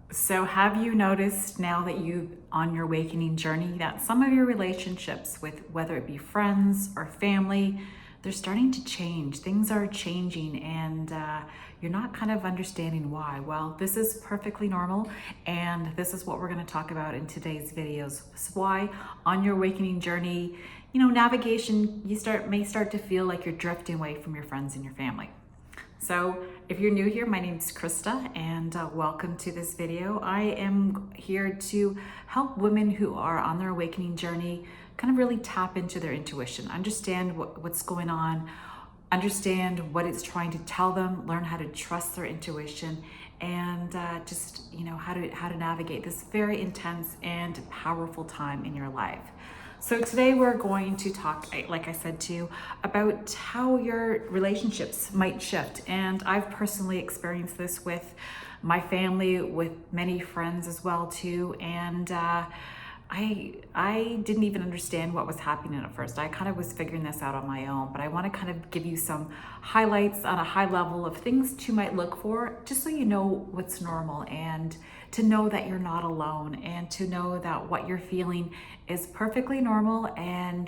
So have you noticed now that you on your awakening journey that some of your relationships with whether it be friends or family, they're starting to change. Things are changing and you're not kind of understanding why. Well, this is perfectly normal and this is what we're going to talk about in today's videos. So why on your awakening journey, navigation, may start to feel like you're drifting away from your friends and your family. So if you're new here, my name is Krista and welcome to this video. I am here to help women who are on their awakening journey kind of really tap into their intuition, understand what's going on, understand what it's trying to tell them, learn how to trust their intuition, and just how to navigate this very intense and powerful time in your life. So today we're going to talk, like I said to you, about how your relationships might shift. And I've personally experienced this with my family, with many friends as well too. And I didn't even understand what was happening at first. I kind of was figuring this out on my own, but I want to kind of give you some highlights on a high level of things you might look for, just so you know what's normal and to know that you're not alone and to know that what you're feeling is perfectly normal and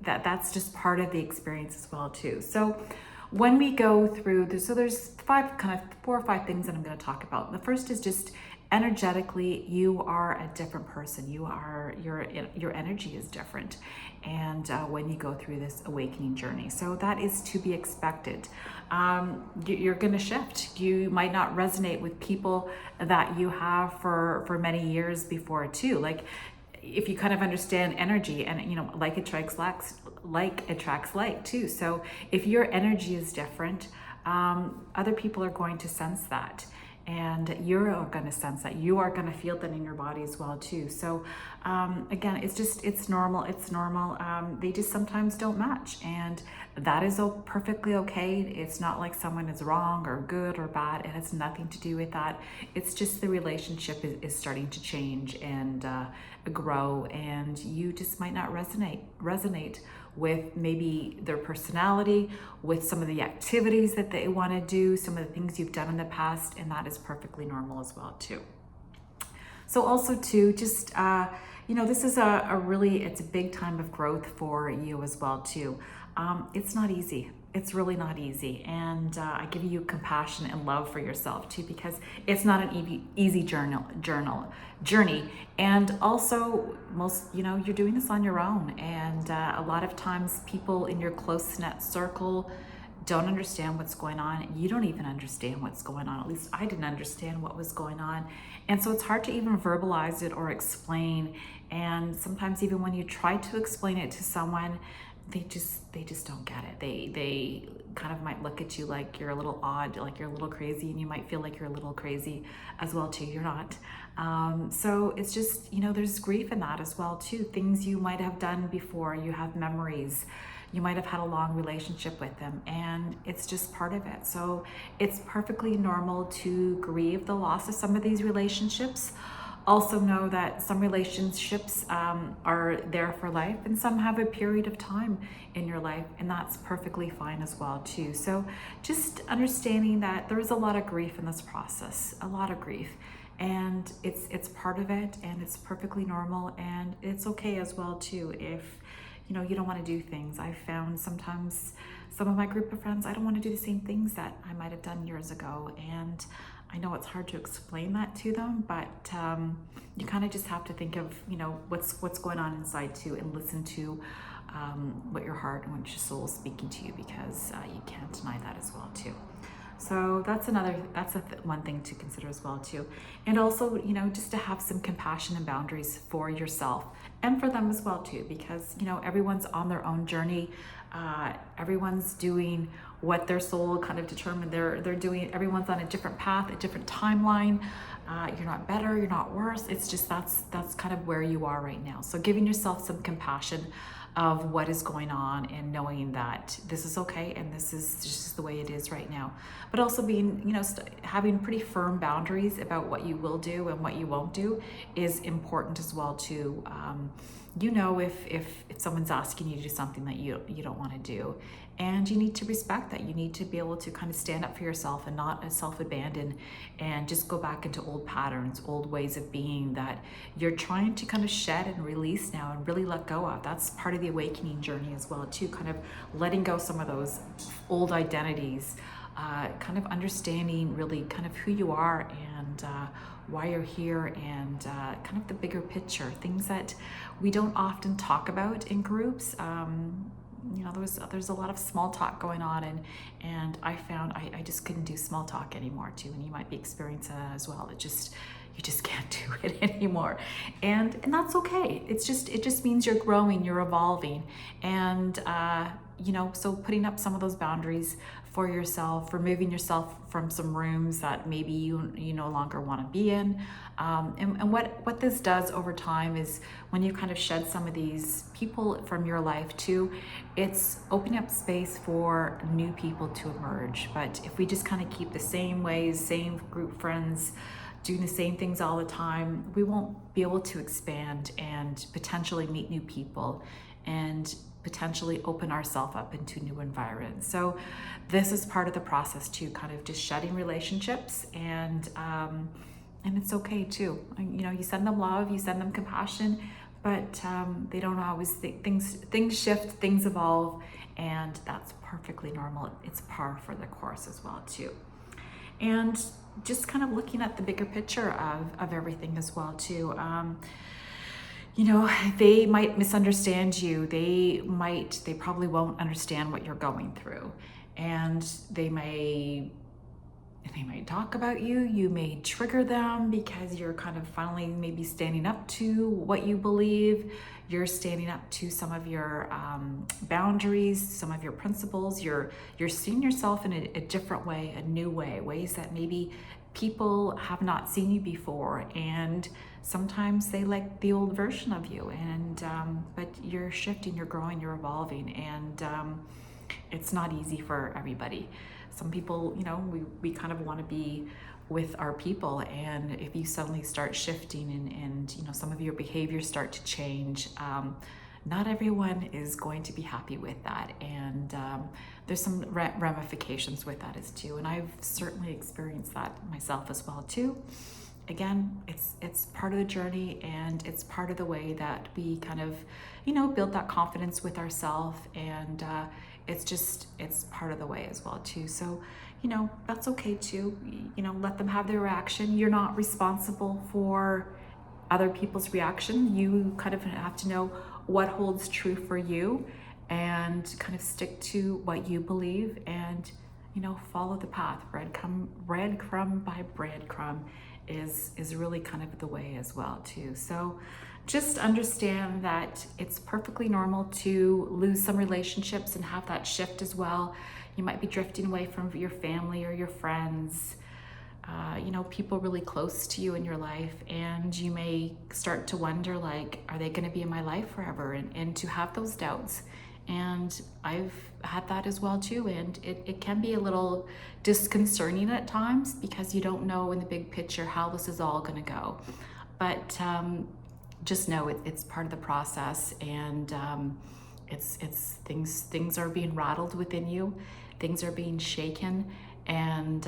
that that's just part of the experience as well too. So when we go through this, so there's four or five things that I'm going to talk about. The first is just energetically, you are a different person. Your energy is different, and when you go through this awakening journey, so that is to be expected. You're going to shift. You might not resonate with people that you have for many years before too. Like, if you kind of understand energy, and like attracts like too. So if your energy is different, other people are going to sense that, and you're going to sense that. You are going to feel that in your body as well too. So again, it's normal. They just sometimes don't match, and that is perfectly okay. It's not like someone is wrong or good or bad. It has nothing to do with that. It's just the relationship is starting to change and grow, and you just might not resonate with maybe their personality, with some of the activities that they want to do, some of the things you've done in the past, and that is perfectly normal as well too. So also too, just this is it's a big time of growth for you as well too. It's not easy. It's really not easy, and I give you compassion and love for yourself too, because it's not an easy journey. And also, you're doing this on your own, and a lot of times people in your close knit circle don't understand what's going on. You don't even understand what's going on. At least I didn't understand what was going on. And so it's hard to even verbalize it or explain. And sometimes even when you try to explain it to someone, they just don't get it. They kind of might look at you like you're a little odd, like you're a little crazy, and you might feel like you're a little crazy as well too. You're not. So it's just, there's grief in that as well too. Things you might have done before, you have memories. You might have had a long relationship with them, and it's just part of it. So it's perfectly normal to grieve the loss of some of these relationships. Also know that some relationships are there for life, and some have a period of time in your life, and that's perfectly fine as well too. So just understanding that there is a lot of grief in this process, a lot of grief, and it's part of it, and it's perfectly normal, and it's okay as well too if you don't want to do things. I've found sometimes some of my group of friends, I don't want to do the same things that I might have done years ago. And I know it's hard to explain that to them, but you kind of just have to think of, what's going on inside too, and listen to what your heart and what your soul is speaking to you, because you can't deny that as well too. So that's one thing to consider as well too. And also, just to have some compassion and boundaries for yourself and for them as well too, because, everyone's on their own journey. Everyone's doing what their soul kind of determined they're doing. Everyone's on a different path, a different timeline. You're not better, you're not worse. It's just, that's kind of where you are right now. So giving yourself some compassion of what is going on, and knowing that this is okay and this is just the way it is right now. But also being, having pretty firm boundaries about what you will do and what you won't do is important as well too. you know if someone's asking you to do something that you don't want to do, and you need to respect that. You need to be able to kind of stand up for yourself and not self-abandon and just go back into old patterns, old ways of being that you're trying to kind of shed and release now and really let go of. That's part of the awakening journey as well too, kind of letting go some of those old identities, kind of understanding really kind of who you are and why you're here, and kind of the bigger picture, things that we don't often talk about in groups. You know, there's a lot of small talk going on, and I found I just couldn't do small talk anymore too, and you might be experiencing that as well. You just can't do it anymore, and that's okay. It just means you're growing, you're evolving, and you know, so putting up some of those boundaries for yourself, removing yourself from some rooms that maybe you no longer want to be in. And what this does over time is when you kind of shed some of these people from your life too, it's opening up space for new people to emerge. But if we just kind of keep the same ways, same group friends, doing the same things all the time, we won't be able to expand and potentially meet new people and potentially open ourselves up into new environments. So this is part of the process too, kind of just shedding relationships, and it's okay too. You know, you send them love, you send them compassion, but they don't always things shift, things evolve, and that's perfectly normal. It's par for the course as well too. And just kind of looking at the bigger picture of everything as well too. You know, they might misunderstand you. They probably won't understand what you're going through. And they may talk about you. You may trigger them because you're kind of finally maybe standing up to what you believe. You're standing up to some of your boundaries, some of your principles. You're seeing yourself in a different way, a new way, ways that maybe people have not seen you before, and sometimes they like the old version of you, and but you're shifting, you're growing, you're evolving, and it's not easy for everybody. Some people, you know, we kind of want to be with our people, and if you suddenly start shifting and you know, some of your behaviors start to change, not everyone is going to be happy with that, and there's some ramifications with that as too, and I've certainly experienced that myself as well too. Again, it's part of the journey, and it's part of the way that we kind of, you know, build that confidence with ourselves, and it's part of the way as well too. So, you know, that's okay too. You know, let them have their reaction. You're not responsible for other people's reaction. You kind of have to know what holds true for you, and kind of stick to what you believe, and you know, follow the path. Breadcrumb by breadcrumb is really kind of the way as well too. So just understand that it's perfectly normal to lose some relationships and have that shift as well. You might be drifting away from your family or your friends, you know, people really close to you in your life, and you may start to wonder, like, are they going to be in my life forever? And to have those doubts. And I've had that as well too, and it can be a little disconcerting at times because you don't know in the big picture how this is all going to go. But just know it's part of the process, and it's things are being rattled within you, things are being shaken, and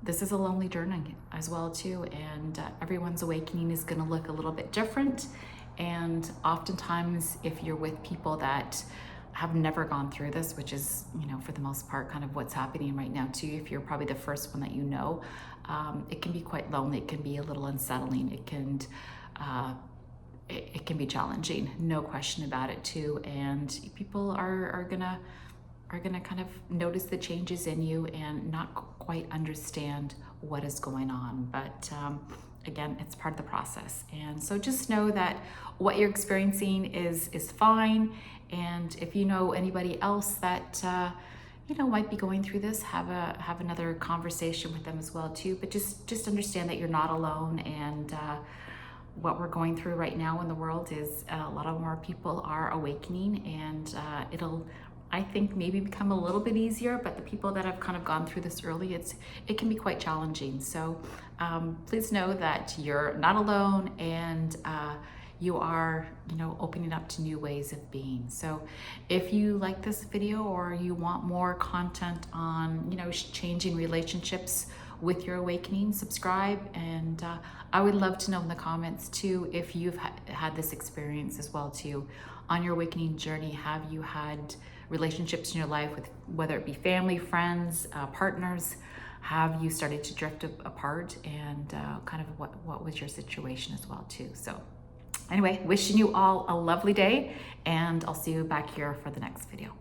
this is a lonely journey as well too, and everyone's awakening is going to look a little bit different. And oftentimes, if you're with people that have never gone through this, which is, you know, for the most part, kind of what's happening right now too, if you're probably the first one that you know, it can be quite lonely. It can be a little unsettling. It can be challenging, no question about it too. And people are gonna kind of notice the changes in you and not quite understand what is going on. But again, it's part of the process. And so just know that what you're experiencing is fine. And if you know anybody else that you know might be going through this, have another conversation with them as well too. But just understand that you're not alone, and what we're going through right now in the world is a lot of more people are awakening, and it'll, I think, maybe become a little bit easier. But the people that have kind of gone through this early, it can be quite challenging. So please know that you're not alone, and you are, you know, opening up to new ways of being. So if you like this video or you want more content on, you know, changing relationships with your awakening, subscribe. And I would love to know in the comments too if you've had this experience as well too. On your awakening journey, have you had relationships in your life with, whether it be family, friends, partners? Have you started to drift apart, and kind of what was your situation as well too? So anyway, wishing you all a lovely day, and I'll see you back here for the next video.